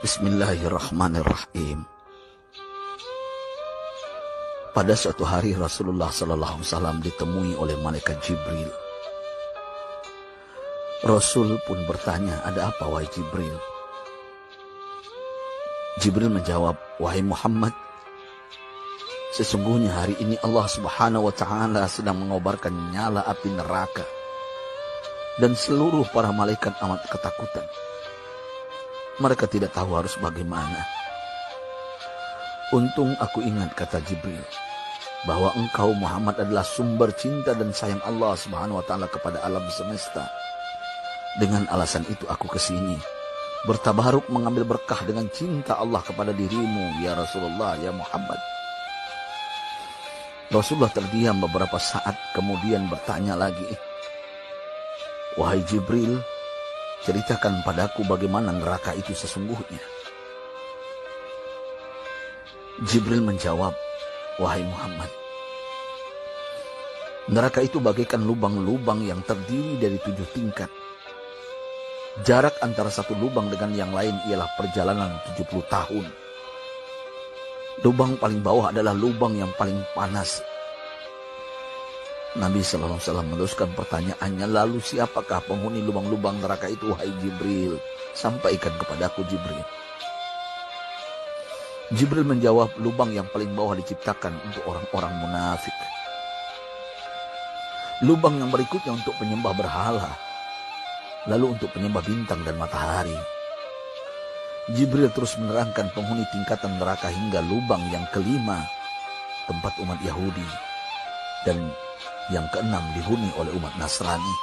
Bismillahirrahmanirrahim. Pada suatu hari Rasulullah SAW ditemui oleh malaikat Jibril. Rasul pun bertanya, "Ada apa wahai Jibril?" Jibril menjawab, "Wahai Muhammad, sesungguhnya hari ini Allah Subhanahu wa Ta'ala sedang mengobarkan nyala api neraka, dan seluruh para malaikat amat ketakutan. Mereka tidak tahu harus bagaimana. Untung aku ingat," kata Jibril, "bahwa engkau Muhammad adalah sumber cinta dan sayang Allah Subhanahu wa Ta'ala kepada alam semesta. Dengan alasan itu aku kesini, bertabaruk mengambil berkah dengan cinta Allah kepada dirimu, ya Rasulullah, ya Muhammad." Rasulullah terdiam beberapa saat, kemudian bertanya lagi, "Wahai Jibril, ceritakan padaku bagaimana neraka itu sesungguhnya." Jibril menjawab, "Wahai Muhammad, neraka itu bagaikan lubang-lubang yang terdiri dari 7 tingkat. Jarak antara satu lubang dengan yang lain ialah perjalanan 70 tahun. Lubang paling bawah adalah lubang yang paling panas." Nabi SAW meneruskan pertanyaannya, "Lalu siapakah penghuni lubang-lubang neraka itu, wahai Jibril? Sampaikan kepadaku, Jibril." Jibril menjawab, "Lubang yang paling bawah diciptakan untuk orang-orang munafik. Lubang yang berikutnya untuk penyembah berhala. Lalu untuk penyembah bintang dan matahari." Jibril terus menerangkan penghuni tingkatan neraka hingga lubang yang kelima, tempat umat Yahudi, dan yang keenam dihuni oleh umat Nasrani.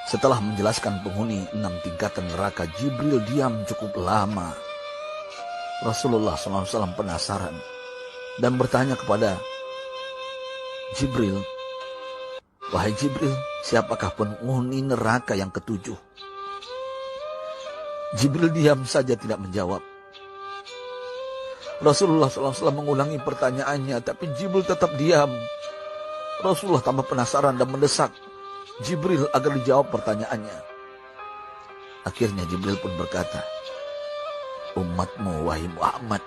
Setelah menjelaskan penghuni 6 tingkatan neraka, Jibril diam cukup lama. Rasulullah SAW penasaran dan bertanya kepada Jibril, "Wahai Jibril, siapakah penghuni neraka yang ke-7?" Jibril diam saja tidak menjawab. Rasulullah SAW mengulangi pertanyaannya, tapi Jibril tetap diam. Rasulullah tambah penasaran dan mendesak Jibril agar dijawab pertanyaannya. Akhirnya Jibril pun berkata, "Umatmu, wahai Muhammad,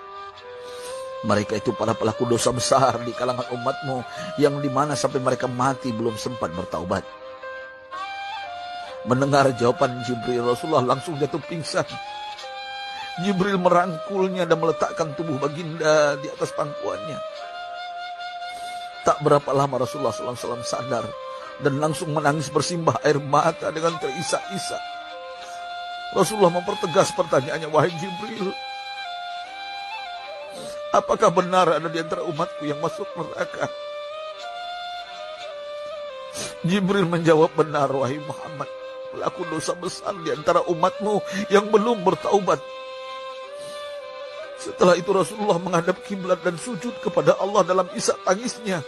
mereka itu para pelaku dosa besar di kalangan umatmu, yang dimana sampai mereka mati belum sempat bertaubat." Mendengar jawaban Jibril, Rasulullah langsung jatuh pingsan. Jibril merangkulnya dan meletakkan tubuh baginda di atas pangkuannya. Tak berapa lama Rasulullah SAW sadar dan langsung menangis bersimbah air mata dengan terisak-isak. Rasulullah mempertegas pertanyaannya, "Wahai Jibril, apakah benar ada di antara umatku yang masuk neraka?" Jibril menjawab, "Benar, wahai Muhammad, pelaku dosa besar di antara umatmu yang belum bertaubat." Setelah itu Rasulullah menghadap kiblat dan sujud kepada Allah dalam isak tangisnya.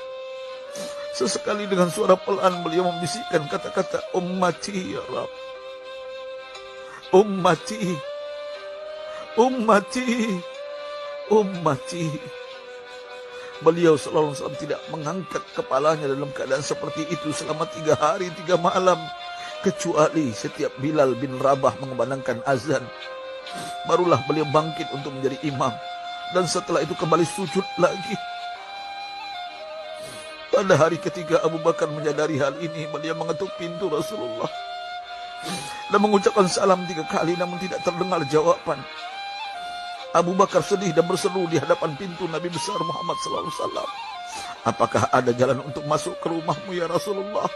Sesekali dengan suara pelan beliau membisikkan kata-kata, "Ummati ya Rabb, ummati, ummati, ummati." Beliau SAW tidak mengangkat kepalanya dalam keadaan seperti itu selama 3 hari 3 malam. Kecuali setiap Bilal bin Rabah mengumandangkan azan, barulah beliau bangkit untuk menjadi imam. Dan setelah itu kembali sujud lagi. Pada hari ketiga Abu Bakar menyadari hal ini, beliau mengetuk pintu Rasulullah dan mengucapkan salam 3 kali, namun tidak terdengar jawaban. Abu Bakar sedih dan berseru di hadapan pintu Nabi besar Muhammad SAW, "Apakah ada jalan untuk masuk ke rumahmu ya Rasulullah?"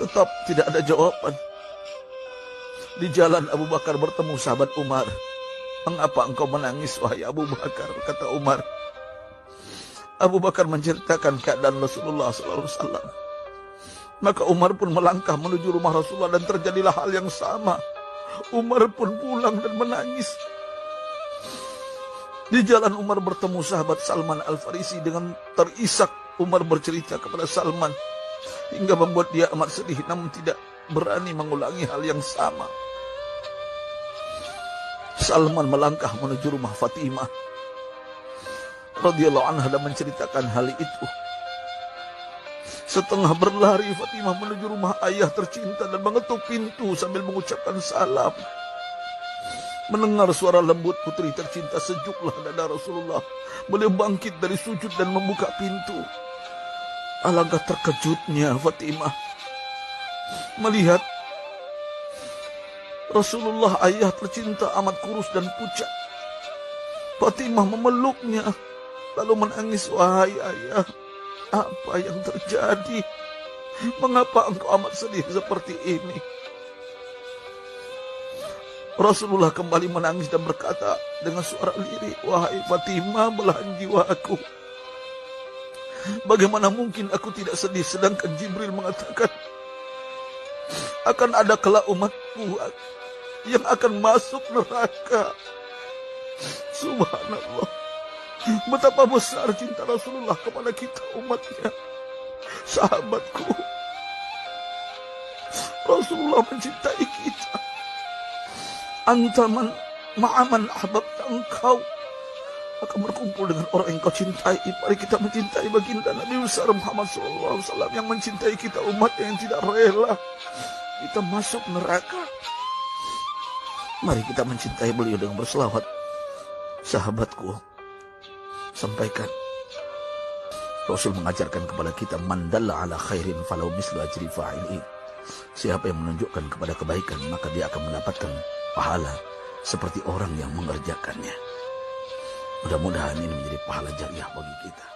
Tetap tidak ada jawaban. Di jalan Abu Bakar bertemu sahabat Umar. "Mengapa engkau menangis, wahai Abu Bakar?" kata Umar. Abu Bakar menceritakan keadaan Rasulullah SAW. Maka Umar pun melangkah menuju rumah Rasulullah dan terjadilah hal yang sama. Umar pun pulang dan menangis. Di jalan Umar bertemu sahabat Salman Al-Farisi. Dengan terisak Umar bercerita kepada Salman hingga membuat dia amat sedih, namun tidak berani mengulangi hal yang sama. Salman melangkah menuju rumah Fatimah radhiyallahu anha dan menceritakan hal itu. Setengah berlari Fatimah menuju rumah ayah tercinta dan mengetuk pintu sambil mengucapkan salam. Mendengar suara lembut putri tercinta, sejuklah dada Rasulullah. Beliau bangkit dari sujud dan membuka pintu. Alangkah terkejutnya Fatimah melihat Rasulullah, ayah tercinta, amat kurus dan pucat. Fatimah memeluknya lalu menangis. Wahai ayah, apa yang terjadi? Mengapa engkau amat sedih seperti ini? Rasulullah kembali menangis dan berkata dengan suara lirih, wahai Fatimah, belahan jiwaku, bagaimana mungkin aku tidak sedih sedangkan Jibril mengatakan akan ada kelak umatku yang akan masuk neraka. Subhanallah, betapa besar cinta Rasulullah kepada kita umatnya. Sahabatku, Rasulullah mencintai kita. Antaman ma'aman ahbabta, engkau akan berkumpul dengan orang yang kau cintai. Mari kita mencintai baginda Nabi besar Muhammad SAW yang mencintai kita umat yang tidak rela kita masuk neraka. Mari kita mencintai beliau dengan berselawat. Sahabatku, sampaikan, Rasul mengajarkan kepada kita, man dalla ala khairin falau mislu ajri fa'ili. Siapa yang menunjukkan kepada kebaikan, maka dia akan mendapatkan pahala seperti orang yang mengerjakannya. Mudah-mudahan ini menjadi pahala jariah bagi kita.